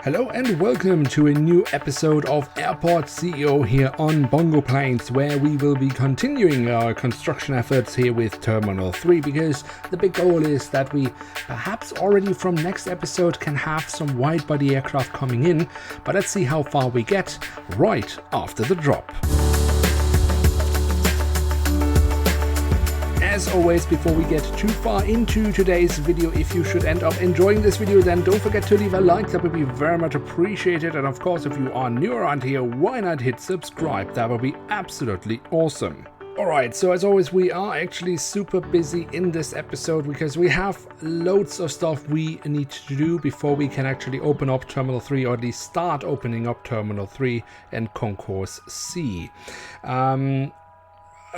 Hello and welcome to a new episode of Airport CEO here on BongoPlanes, where we will be continuing our construction efforts here with Terminal 3, because the big goal is that we perhaps already from next episode can have some wide-body aircraft coming in, but let's see how far we get right after the drop. As always, before we get too far into today's video, if you should end up enjoying this video, then don't forget to leave a like. That would be very much appreciated. And of course, if you are new around here, why not hit subscribe? That would be absolutely awesome. Alright, so as always, we are actually super busy in this episode because we have loads of stuff we need to do before we can actually open up Terminal 3, or at least start opening up Terminal 3 and Concourse C.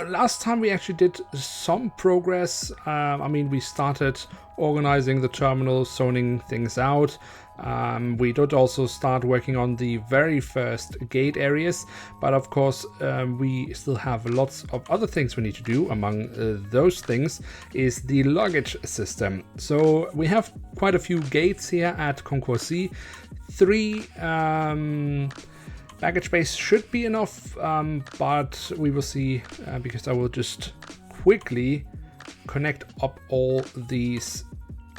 Last time we actually did some progress. We started organizing the terminal, zoning things out. We did also start working on the very first gate areas, but of course we still have lots of other things we need to do. Among those things is the luggage system. So we have quite a few gates here at Concourse C. 3 baggage space should be enough, but we will see, because I will just quickly connect up all these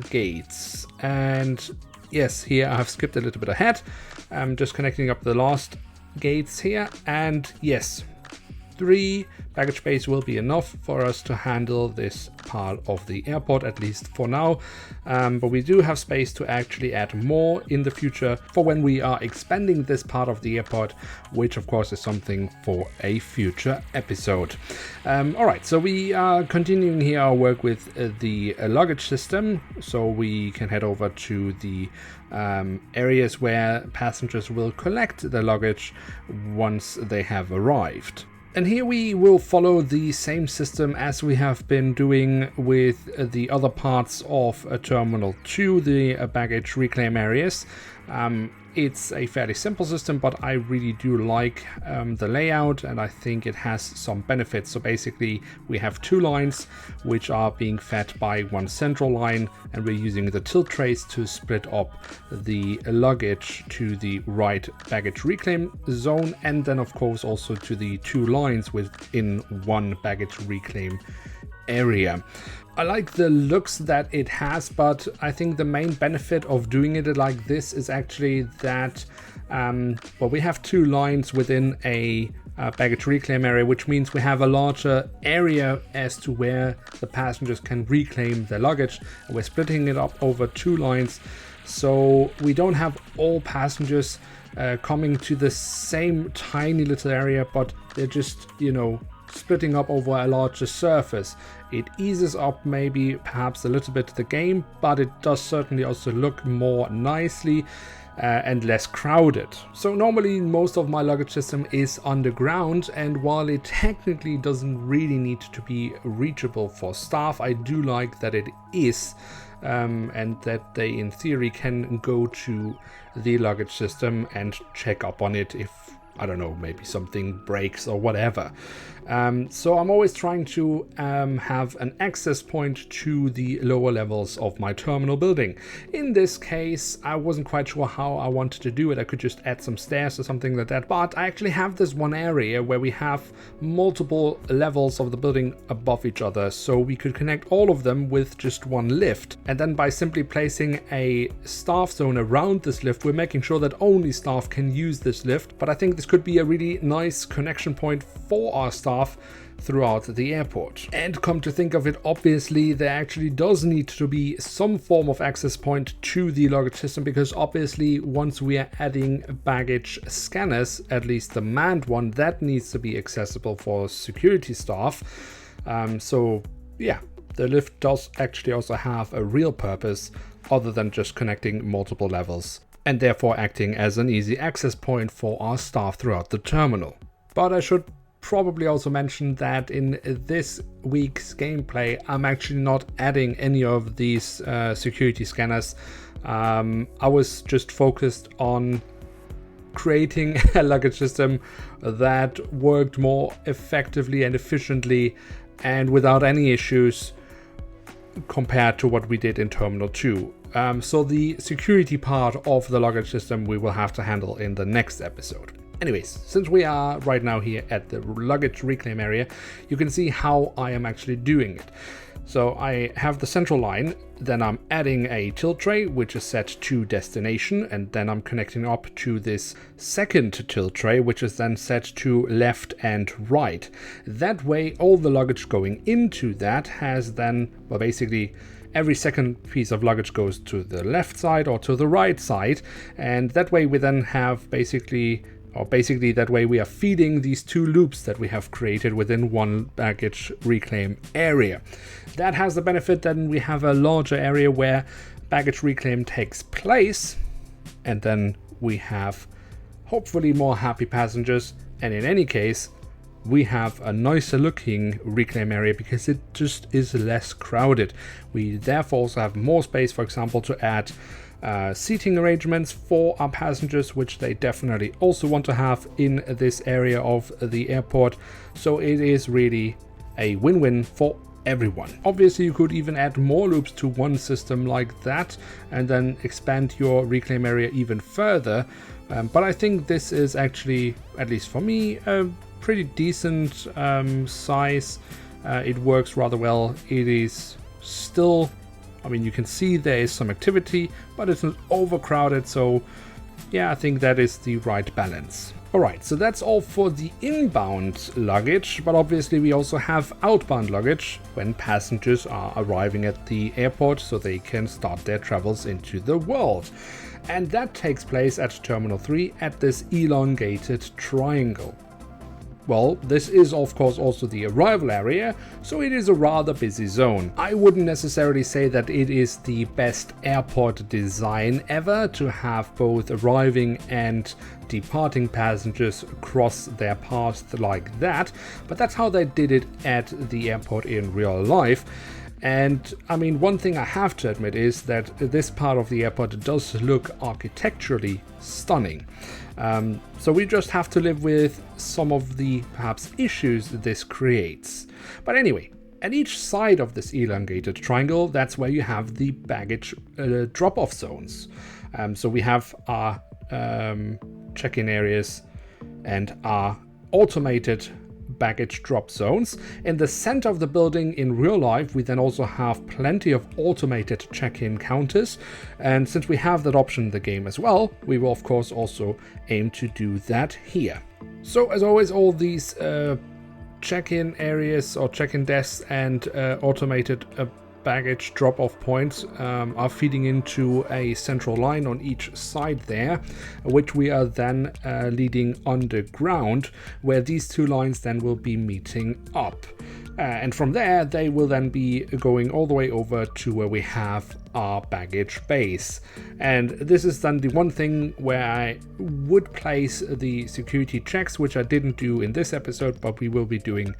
gates. And yes, here I have skipped a little bit ahead. I'm just connecting up the last gates here, and yes, 3 baggage space will be enough for us to handle this part of the airport, at least for now. But we do have space to actually add more in the future for when we are expanding this part of the airport, which of course is something for a future episode. Alright, so we are continuing here our work with the luggage system, so we can head over to the areas where passengers will collect the luggage once they have arrived. And here we will follow the same system as we have been doing with the other parts of Terminal 2, the baggage reclaim areas. It's a fairly simple system, but I really do like the layout, and I think it has some benefits. So basically we have 2 lines which are being fed by one central line, and we're using the tilt trays to split up the luggage to the right baggage reclaim zone, and then of course also to the 2 lines within one baggage reclaim area. I like the looks that it has, but I think the main benefit of doing it like this is actually that we have 2 lines within a baggage reclaim area, which means we have a larger area as to where the passengers can reclaim their luggage, and we're splitting it up over 2 lines, so we don't have all passengers coming to the same tiny little area, but they're just, splitting up over a larger surface. It eases up maybe perhaps a little bit the game, but it does certainly also look more nicely and less crowded. So normally most of my luggage system is underground, and while it technically doesn't really need to be reachable for staff, I do like that it is, and that they in theory can go to the luggage system and check up on it if, I don't know, maybe something breaks or whatever. So I'm always trying to have an access point to the lower levels of my terminal building. In this case, I wasn't quite sure how I wanted to do it. I could just add some stairs or something like that, but I actually have this one area where we have multiple levels of the building above each other, so we could connect all of them with just one lift. And then by simply placing a staff zone around this lift, we're making sure that only staff can use this lift. But I think this could be a really nice connection point for our staff throughout the airport. And come to think of it, obviously there actually does need to be some form of access point to the luggage system, because obviously once we are adding baggage scanners, at least the manned one, that needs to be accessible for security staff. So yeah, the lift does actually also have a real purpose other than just connecting multiple levels, and therefore acting as an easy access point for our staff throughout the terminal. But I should probably also mention that in this week's gameplay, I'm actually not adding any of these security scanners. I was just focused on creating a luggage system that worked more effectively and efficiently and without any issues compared to what we did in Terminal 2. So the security part of the luggage system we will have to handle in the next episode. Anyways, since we are right now here at the luggage reclaim area, you can see how I am actually doing it. So I have the central line, then I'm adding a tilt tray, which is set to destination, and then I'm connecting up to this second tilt tray, which is then set to left and right. That way, all the luggage going into that has then, well, basically every second piece of luggage goes to the left side or to the right side, and that way we then have basically that way we are feeding these two loops that we have created within one baggage reclaim area. That has the benefit that we have a larger area where baggage reclaim takes place, and then we have hopefully more happy passengers, and in any case we have a nicer looking reclaim area because it just is less crowded. We therefore also have more space, for example, to add seating arrangements for our passengers, which they definitely also want to have in this area of the airport. So it is really a win-win for everyone. Obviously, you could even add more loops to one system like that and then expand your reclaim area even further. But I think this is actually, at least for me, a pretty decent size. It works rather well. It is still, I mean, you can see there is some activity, but it's not overcrowded. So yeah, I think that is the right balance. All right, so that's all for the inbound luggage, but obviously we also have outbound luggage when passengers are arriving at the airport so they can start their travels into the world. And that takes place at Terminal 3 at this elongated triangle. Well, this is of course also the arrival area, so it is a rather busy zone. I wouldn't necessarily say that it is the best airport design ever to have both arriving and departing passengers cross their paths like that, but that's how they did it at the airport in real life. And I mean, one thing I have to admit is that this part of the airport does look architecturally stunning. So we just have to live with some of the perhaps issues this creates. But anyway, at each side of this elongated triangle, that's where you have the baggage drop-off zones. So we have our check-in areas and our automated baggage drop zones. In the center of the building in real life, we then also have plenty of automated check-in counters, and since we have that option in the game as well, we will of course also aim to do that here. So as always, all these check-in areas or check-in desks and automated baggage drop-off points are feeding into a central line on each side there, which we are then leading underground, where these two lines then will be meeting up. And from there, they will then be going all the way over to where we have our baggage base. And this is then the one thing where I would place the security checks, which I didn't do in this episode, but we will be doing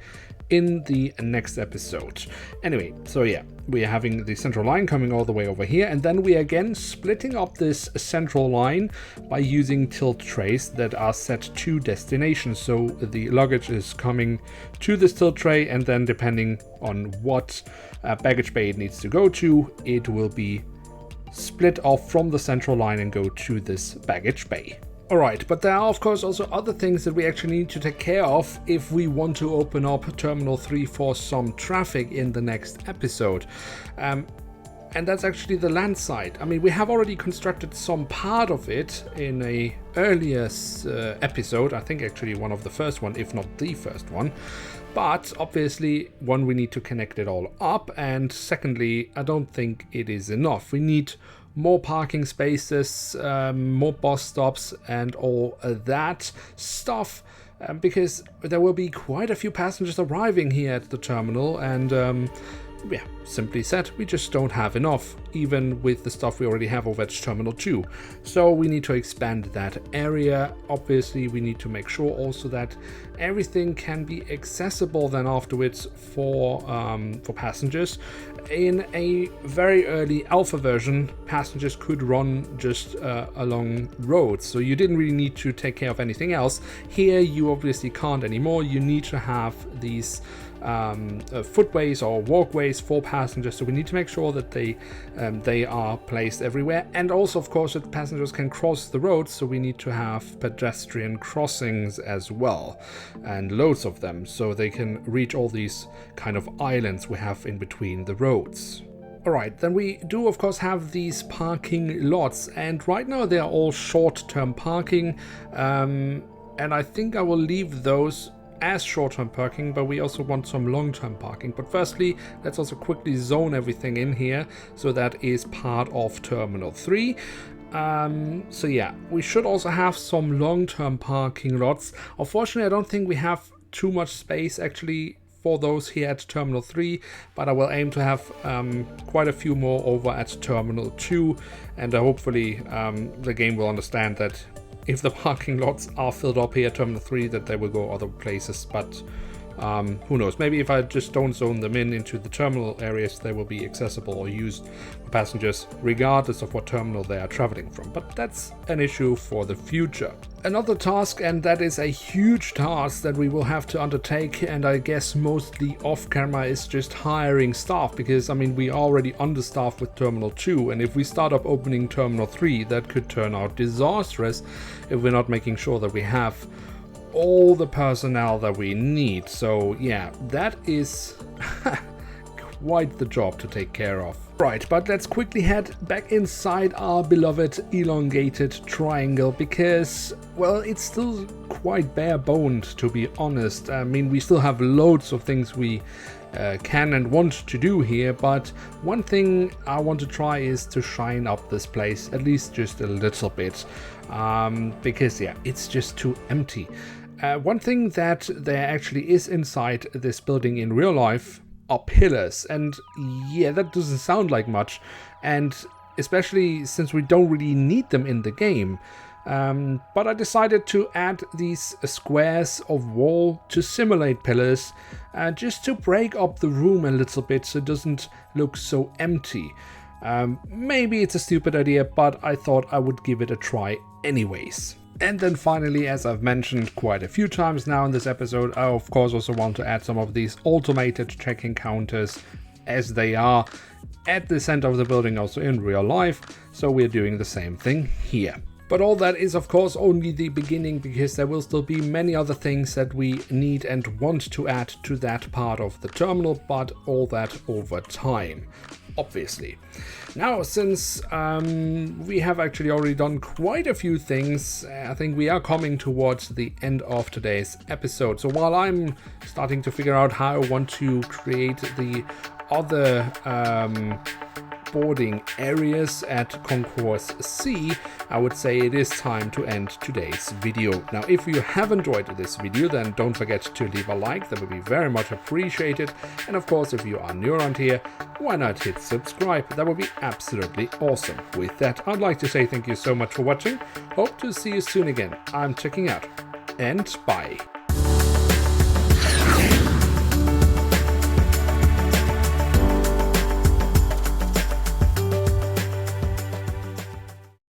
in the next episode. Anyway, so yeah, we are having the central line coming all the way over here, and then we are again splitting up this central line by using tilt trays that are set to destination. So the luggage is coming to this tilt tray, and then depending on what baggage bay it needs to go to, it will be split off from the central line and go to this baggage bay. Alright, but there are of course also other things that we actually need to take care of if we want to open up Terminal 3 for some traffic in the next episode. And that's actually the land side. I mean, we have already constructed some part of it in a earlier episode, I think actually one of the first one, if not the first one. But obviously, one, we need to connect it all up, and secondly, I don't think it is enough. We need more parking spaces, more bus stops, and all that stuff, because there will be quite a few passengers arriving here at the terminal, and yeah, simply said, we just don't have enough, even with the stuff we already have over at Terminal 2. So we need to expand that area. Obviously, we need to make sure also that everything can be accessible then afterwards for passengers. In a very early alpha version, passengers could run just along roads, so you didn't really need to take care of anything else. Here, you obviously can't anymore. You need to have these footways or walkways for passengers, so we need to make sure that they They are placed everywhere, and also of course that passengers can cross the roads, so we need to have pedestrian crossings as well, and loads of them, so they can reach all these kind of islands we have in between the roads. Alright, then we do of course have these parking lots, and right now they are all short-term parking, and I think I will leave those as short-term parking, but we also want some long-term parking. But firstly, let's also quickly zone everything in here, so that is part of Terminal 3. So yeah, we should also have some long-term parking lots. Unfortunately, I don't think we have too much space actually for those here at Terminal 3, but I will aim to have quite a few more over at Terminal 2, and hopefully the game will understand that if the parking lots are filled up here at Terminal 3, that they will go other places, but who knows, maybe if I just don't zone them into the terminal areas, they will be accessible or used for passengers regardless of what terminal they are traveling from, but that's an issue for the future. Another task, and that is a huge task that we will have to undertake, and I guess mostly off camera, is just hiring staff, because I mean we are already understaffed with Terminal 2, and if we start up opening Terminal 3, that could turn out disastrous if we're not making sure that we have all the personnel that we need. So yeah, that is quite the job to take care of. Right, but let's quickly head back inside our beloved elongated triangle, because, well, it's still quite bare-boned, to be honest. I mean, we still have loads of things we can and want to do here, but one thing I want to try is to shine up this place, at least just a little bit, because yeah, it's just too empty. One thing that there actually is inside this building in real life are pillars, and yeah, that doesn't sound like much, and especially since we don't really need them in the game. But I decided to add these squares of wall to simulate pillars, just to break up the room a little bit so it doesn't look so empty. Maybe it's a stupid idea, but I thought I would give it a try anyways. And then finally, as I've mentioned quite a few times now in this episode, I of course also want to add some of these automated check-in counters, as they are at the center of the building also in real life, so we're doing the same thing here. But all that is of course only the beginning, because there will still be many other things that we need and want to add to that part of the terminal, but all that over time, obviously. Now, since we have actually already done quite a few things, I think we are coming towards the end of today's episode. So while I'm starting to figure out how I want to create the other boarding areas at Concourse C, I would say it is time to end today's video. Now, if you have enjoyed this video, then don't forget to leave a like, that would be very much appreciated. And of course, if you are new around here, why not hit subscribe? That would be absolutely awesome. With that, I'd like to say thank you so much for watching. Hope to see you soon again. I'm checking out, and bye.